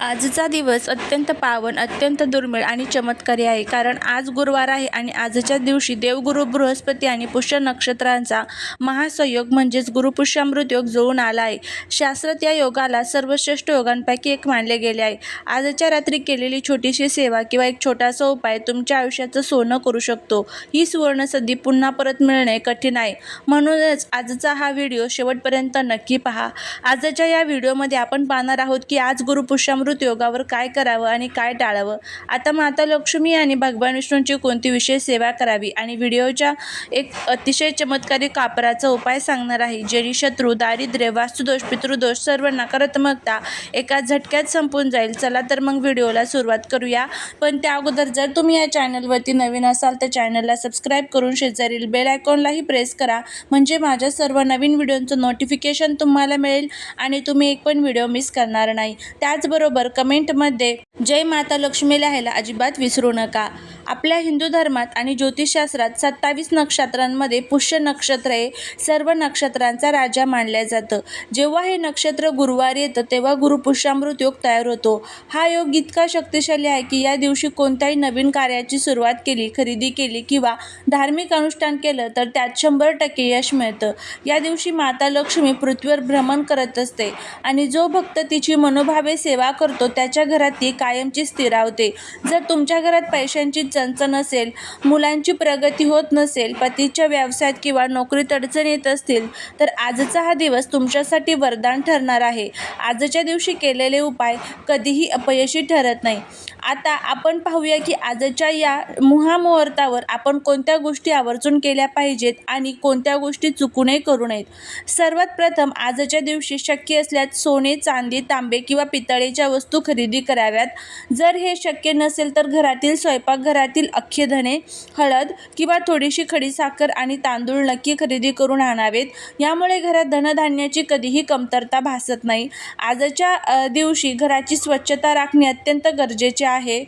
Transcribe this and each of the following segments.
आजचा दिवस अत्यंत पावन, अत्यंत दुर्मिळ आणि चमत्कारी आहे. कारण आज गुरुवार आहे आणि आजच्या दिवशी देवगुरु बृहस्पती आणि पुष्य नक्षत्रांचा महासंयोग म्हणजेच गुरुपुष्यामृत योग जुळून आला आहे. शास्त्रात या योगाला सर्वश्रेष्ठ योगांपैकी एक मानले गेले आहे. आजच्या रात्री केलेली छोटीशी सेवा किंवा एक छोटासा उपाय तुमच्या आयुष्याचं सोनं करू शकतो. ही सुवर्णसंधी पुन्हा परत मिळणे कठीण आहे. म्हणूनच आजचा हा व्हिडिओ शेवटपर्यंत नक्की पहा. आजच्या या व्हिडिओमध्ये आपण पाहणार आहोत की आज गुरुपुष्यामृत योगावर काय करावं आणि काय टाळावं. आता माता लक्ष्मी आणि भगवान विष्णूंची कोणती विशेष सेवा करावी आणि व्हिडिओच्या एक अतिशय चमत्कारी कापराचा उपाय सांगणार आहे, जेणे शत्रू, दारिद्र्य, वास्तुदोष, पितृदोष, सर्व नकारात्मकता एका झटक्यात संपून जाईल. चला तर मग व्हिडिओला सुरुवात करूया. पण त्या अगोदर जर तुम्ही या चॅनलवरती नवीन असाल तर चॅनलला सबस्क्राईब करून शेजारील बेल आयकॉनलाही प्रेस करा, म्हणजे माझ्या सर्व नवीन व्हिडिओचं नोटिफिकेशन तुम्हाला मिळेल आणि तुम्ही एक पण व्हिडिओ मिस करणार नाही. त्याचबरोबर कमेंटमध्ये जय माता लक्ष्मी लिहायला अजिबात विसरू नका. आपल्या हिंदू धर्मात आणि ज्योतिषशास्त्रात 27 नक्षत्रांमध्ये पुष्य नक्षत्र हे सर्व नक्षत्रांचा राजा मानलं जातं. जेव्हा हे नक्षत्र गुरुवार येतं तेव्हा गुरुपुष्यामृत योग तयार होतो. हा योग इतका शक्तिशाली आहे की या दिवशी कोणत्याही नवीन कार्याची सुरुवात केली, खरेदी केली किंवा धार्मिक अनुष्ठान केलं तर त्यात 100% यश मिळतं. या दिवशी माता लक्ष्मी पृथ्वीवर भ्रमण करत असते आणि जो भक्त तिची मनोभावे सेवा करतो त्याच्या घरात ती कायमची स्थिरावते. जर तुमच्या घरात पैशांची चणचण असेल, मुलांची प्रगती होत नसेल, पतीच्या व्यवसायात किंवा नोकरीत अडचण येत असतील तर आजचा हा दिवस तुमच्यासाठी वरदान ठरणार आहे. आजच्या दिवशी केलेले उपाय कधीही अपयशी ठरत नाही. आता आपण पाहूया की आजच्या या मुहूर्तावर आपण कोणत्या गोष्टी आवर्जून केल्या पाहिजेत आणि कोणत्या गोष्टी चुकूनही करू नयेत. सर्वात प्रथम आजच्या दिवशी शक्य असल्यास सोने, चांदी, तांबे किंवा पितळेच्या वस्तू खरेदी कराव्यात. जर हे शक्य नसेल तर घरातील स्वयंपाकघरातील अख्खे धणे, हळद किंवा थोडीशी खडीसाखर आणि तांदूळ नक्की खरेदी करून आणावेत. यामुळे घरात धनधान्याची कधीही कमतरता भासत नाही. आजच्या दिवशी घराची स्वच्छता राखणे अत्यंत गरजेचे आहे.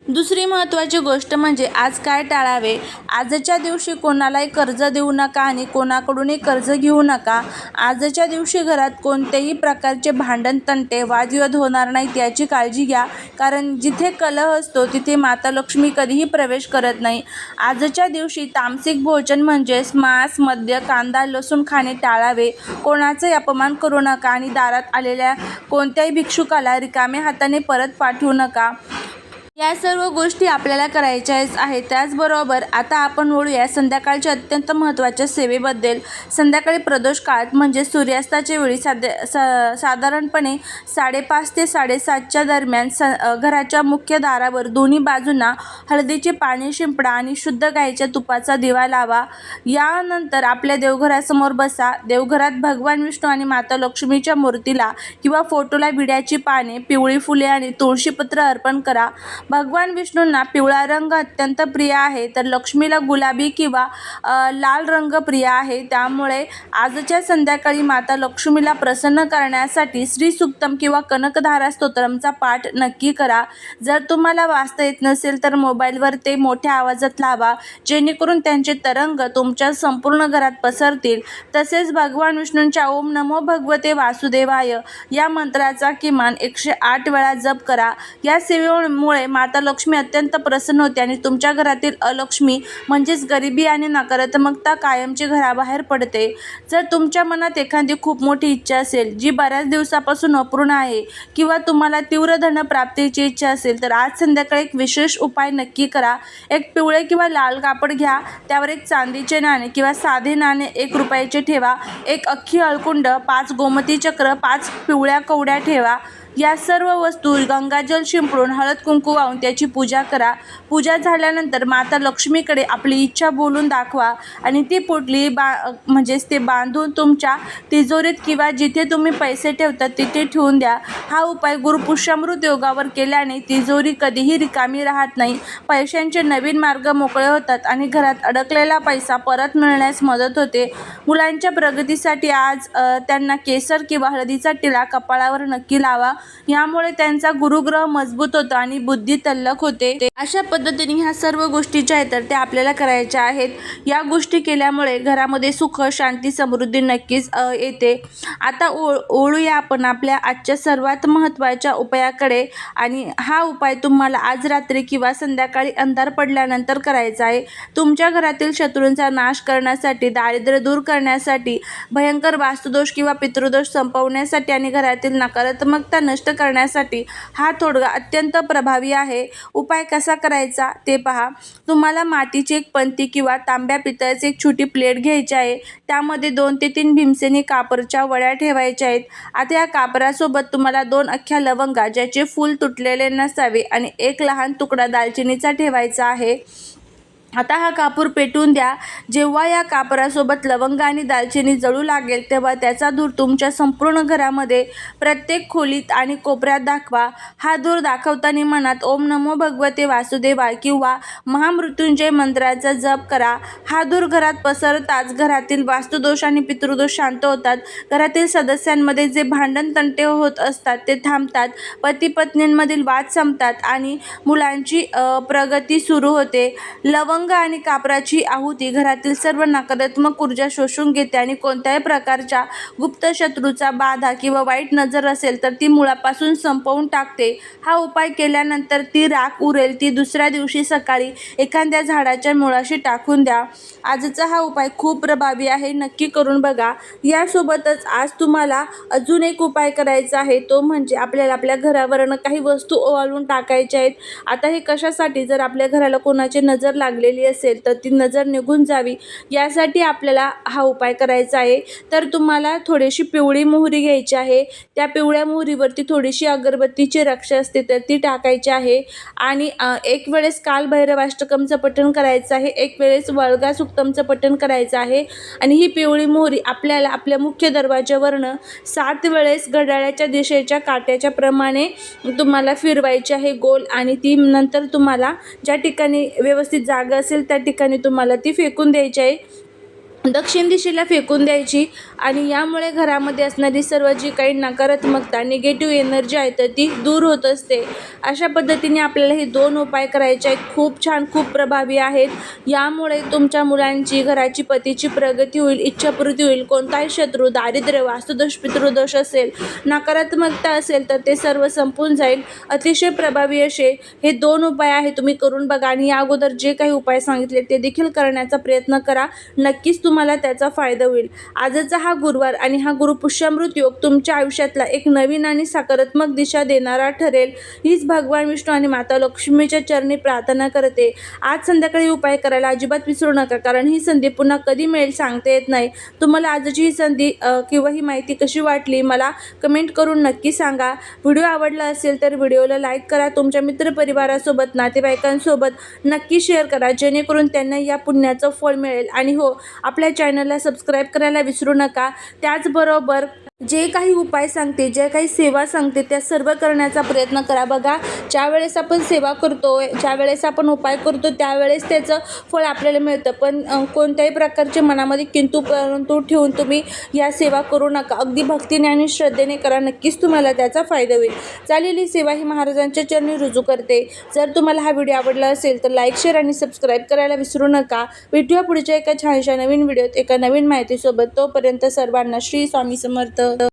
दुसरी महत्त्वाची गोष्ट म्हणजे आज काय टाळावे. आजच्या दिवशी कोणालाही कर्ज देऊ नका आणि कोणाकडूनही कर्ज घेऊ नका. आजच्या दिवशी घरात कोणत्याही प्रकारचे भांडण, तंटे, वादविवाद होणार नाहीत याची काळजी घ्या, कारण जिथे कलह असतो तिथे माता लक्ष्मी कधीही प्रवेश करत नाही. आजच्या दिवशी तामसिक भोजन म्हणजेच मांस, मद्य, कांदा, लसूण खाणे टाळावे. कोणाचाही अपमान करू नका आणि दारात आलेल्या कोणत्याही भिक्षुकाला रिकाम्या हाताने परत पाठवू नका. या सर्व गोष्टी आपल्याला करायच्याच आहेत. त्याचबरोबर आता आपण वळूया संध्याकाळच्या अत्यंत महत्त्वाच्या सेवेबद्दल. संध्याकाळी प्रदोष काळात म्हणजे सूर्यास्ताच्या वेळी साधारणपणे 5:30 ते 7:30च्या दरम्यान घराच्या मुख्य दारावर दोन्ही बाजूंना हळदीचे पाणी शिंपडा आणि शुद्ध गाईच्या तुपाचा दिवा लावा. यानंतर आपल्या देवघरासमोर बसा. देवघरात भगवान विष्णू आणि माता लक्ष्मीच्या मूर्तीला किंवा फोटोला विड्याची पाने, पिवळी फुले आणि तुळशीपत्र अर्पण करा. भगवान विष्णूंना पिवळा रंग अत्यंत प्रिय आहे तर लक्ष्मीला गुलाबी किंवा लाल रंग प्रिय आहे. त्यामुळे आजच्या संध्याकाळी माता लक्ष्मीला प्रसन्न करण्यासाठी श्री सूक्तम किंवा कनकधारा स्तोत्रमचा पाठ नक्की करा. जर तुम्हाला वाचता येत नसेल तर मोबाईलवर ते मोठ्या आवाजात लावा, जेणेकरून त्यांचे तरंग तुमच्या संपूर्ण घरात पसरतील. तसेच भगवान विष्णूंच्या ओम नमो भगवते वासुदेवाय या मंत्राचा किमान 108 वेळा जप करा. या सेवेमुळे माता लक्ष्मी अत्यंत प्रसन्न होते आणि तुमच्या घरातील अलक्ष्मी म्हणजेच गरिबी आणि नकारात्मकता कायमची घराबाहेर पडते. जर तुमच्या मनात एखादी खूप मोठी इच्छा असेल जी बऱ्याच दिवसापासून अपूर्ण आहे किंवा तुम्हाला तीव्र धनप्राप्तीची इच्छा असेल तर आज संध्याकाळी एक विशेष उपाय नक्की करा. एक पिवळे किंवा लाल कापड घ्या, त्यावर एक चांदीचे नाणे किंवा साधे नाणे 1 रुपयाचे ठेवा. एक अख्खी हळकुंड, 5 गोमती चक्र, 5 पिवळ्या कवड्या ठेवा. या सर्व वस्तू गंगाजल शिंपडून हळद कुंकू वाहून त्याची पूजा करा. पूजा झाल्यानंतर माता लक्ष्मीकडे आपली इच्छा बोलून दाखवा आणि ती पोटली म्हणजेच ते बांधून तुमच्या तिजोरीत किंवा जिथे तुम्ही पैसे ठेवतात तिथे ठेवून द्या. हा उपाय गुरुपुष्यामृत योगावर केल्याने तिजोरी कधीही रिकामी राहत नाही, पैशांचे नवीन मार्ग मोकळे होतात आणि घरात अडकलेला पैसा परत मिळण्यास मदत होते. मुलांच्या प्रगतीसाठी आज त्यांना केसर किंवा हळदीचा टिळा कपाळावर नक्की लावा. यामुळे त्यांचा गुरुग्रह मजबूत होतो आणि बुद्धी तल्लख होते. अशा पद्धतीने ह्या सर्व गोष्टी ज्या आहेत तर त्या आपल्याला करायच्या आहेत. या गोष्टी केल्यामुळे घरामध्ये सुख, शांती, समृद्धी नक्कीच येते. आता वळूया आपण आपल्या आजच्या सर्वात महत्त्वाच्या उपायाकडे. आणि हा उपाय तुम्हाला आज रात्री किंवा संध्याकाळी अंधार पडल्यानंतर करायचा आहे. तुमच्या घरातील शत्रूंचा नाश करण्यासाठी, दारिद्र्य दूर करण्यासाठी, भयंकर वास्तुदोष किंवा पितृदोष संपवण्यासाठी आणि घरातील नकारात्मकता नष्ट करण्यासाठी हा तोडगा अत्यंत प्रभावी आहे. उपाय कसा करायचा ते पहा. तुम्हाला मातीची एक पंती किंवा तांब्या पितळाची एक छोटी प्लेट घ्यायची आहे. त्यामध्ये 2 ते 3 भीमसेनी कापराच्या वड्या ठेवायच्या आहेत. आता या कापरासोबत तुम्हाला 2 अख्ख्या लवंगा ज्याचे फूल तुटलेले नसावे आणि एक लहान तुकडा दालचिनीचा ठेवायचा आहे. आता हा कापूर पेटवून द्या. जेव्हा या कापरासोबत लवंग आणि दालचिनी जळू लागेल तेव्हा त्याचा धूर तुमच्या संपूर्ण घरामध्ये प्रत्येक खोलीत आणि कोपऱ्यात दाखवा. हा धूर दाखवताना मनात ओम नमो भगवते वासुदेवाय किंवा महामृत्युंजय मंत्राचा जप करा. हा धूर घरात पसरताच घरातील वास्तुदोष आणि पितृदोष शांत होतात. घरातील सदस्यांमध्ये जे भांडण तंटे होत असतात ते थांबतात. पती पत्नींमधील वाद संपतात आणि मुलांची प्रगती सुरू होते. लवंग आणि कापराची आहुती घरातील सर्व नकारात्मक ऊर्जा शोषून घेते आणि कोणत्याही प्रकारच्या गुप्त शत्रूचा बाधा किंवा वाईट नजर असेल तर ती मुळापासून संपवून टाकते. हा उपाय केल्यानंतर ती राख उरेल ती दुसऱ्या दिवशी सकाळी एखाद्या झाडाच्या मुळाशी टाकून द्या. आजचा हा उपाय खूप प्रभावी आहे. नक्की करून बघा. यासोबतच आज तुम्हाला अजून एक उपाय करायचा आहे. तो म्हणजे आपल्याला आपल्या घरावरनं काही वस्तू ओवाळून टाकायच्या आहेत. आता हे कशासाठी? जर आपल्या घराला कोणाची नजर लागलेली असेल तर ती नजर निघून जावी यासाठी आपल्याला हा उपाय करायचा आहे. तर तुम्हाला थोडीशी पिवळी मोहरी घ्यायची आहे. त्या पिवळ्या मोहरीवरती थोडीशी अगरबत्तीची रक्षा असते तर ती टाकायची आहे. आणि एक वेळेस कालभैरवाष्टकमचं पठण करायचं आहे. एक वेळेस वळगा सुक्तमचं पठण करायचं आहे. आणि ही पिवळी मोहरी आपल्याला आपल्या मुख्य दरवाज्यावरनं 7 वेळेस घड्याळाच्या दिशेच्या काट्याच्या प्रमाणे तुम्हाला फिरवायची आहे गोल. आणि ती नंतर तुम्हाला ज्या ठिकाणी व्यवस्थित जागा असेल त्या ठिकाणी तुम्हाला ती फेकून द्यायची आहे. दक्षिण दिशेला फेकून द्यायची. आणि यामुळे घरामध्ये असणारी सर्व जी काही नकारात्मकता, निगेटिव्ह एनर्जी आहे तर ती दूर होत असते. अशा पद्धतीने आपल्याला हे 2 उपाय करायचे आहेत. खूप छान, खूप प्रभावी आहेत. यामुळे तुमच्या मुलांची, घराची, पतीची प्रगती होईल, इच्छापूर्ती होईल. कोणताही शत्रू, दारिद्र्य, वास्तुदोष, पितृदोष असेल, नकारात्मकता असेल तर ते सर्व संपून जाईल. अतिशय प्रभावी असे हे 2 उपाय आहेत. तुम्ही करून बघा. आणि या अगोदर जे काही उपाय सांगितले ते देखील करण्याचा प्रयत्न करा. नक्कीच तुम्हाला त्याचा फायदा होईल. आजचा हा गुरुवार आणि हा गुरुपुष्यामृत योग तुमच्या आयुष्यातला एक नवीन आणि सकारात्मक दिशा देणारा ठरेल. हीच भगवान विष्णू आणि माता लक्ष्मीच्या चरणी प्रार्थना करते. आज संध्याकाळी उपाय करायला अजिबात विसरू नका, कारण ही संधी पुन्हा कधी मिळेल सांगता येत नाही. तुम्हाला आजची ही संधी किंवा ही माहिती कशी वाटली मला कमेंट करून नक्की सांगा. व्हिडिओ आवडला असेल तर व्हिडिओला लाईक करा. तुमच्या मित्रपरिवारासोबत, नातेवाईकांसोबत नक्की शेअर करा, जेणेकरून त्यांना या पुण्याचं फळ मिळेल. आणि हो, आपल्या चॅनलला सबस्क्राईब करायला विसरू नका. त्याचबरोबर जे काही उपाय सांगते, जे काही सेवा सांगते त्या सर्व करण्याचा प्रयत्न करा. बघा, ज्यावेळेस आपण सेवा करतो, ज्यावेळेस आपण उपाय करतो त्यावेळेस त्याचं फळ आपल्याला मिळतं. पण कोणत्याही प्रकारचे मनामध्ये किंतु परंतु ठेवून तुम्ही या सेवा करू नका. अगदी भक्तीने आणि श्रद्धेने करा. नक्कीच तुम्हाला त्याचा फायदा होईल. चालेली सेवा ही महाराजांच्या चरणी रुजू करते. जर तुम्हाला हा व्हिडिओ आवडला असेल तर लाईक, शेअर आणि सबस्क्राईब करायला विसरू नका. भेटूया पुढच्या एका छानशा नवीन व्हिडिओत एका नवीन माहितीसोबत. तोपर्यंत सर्वांना श्री स्वामी समर्थ.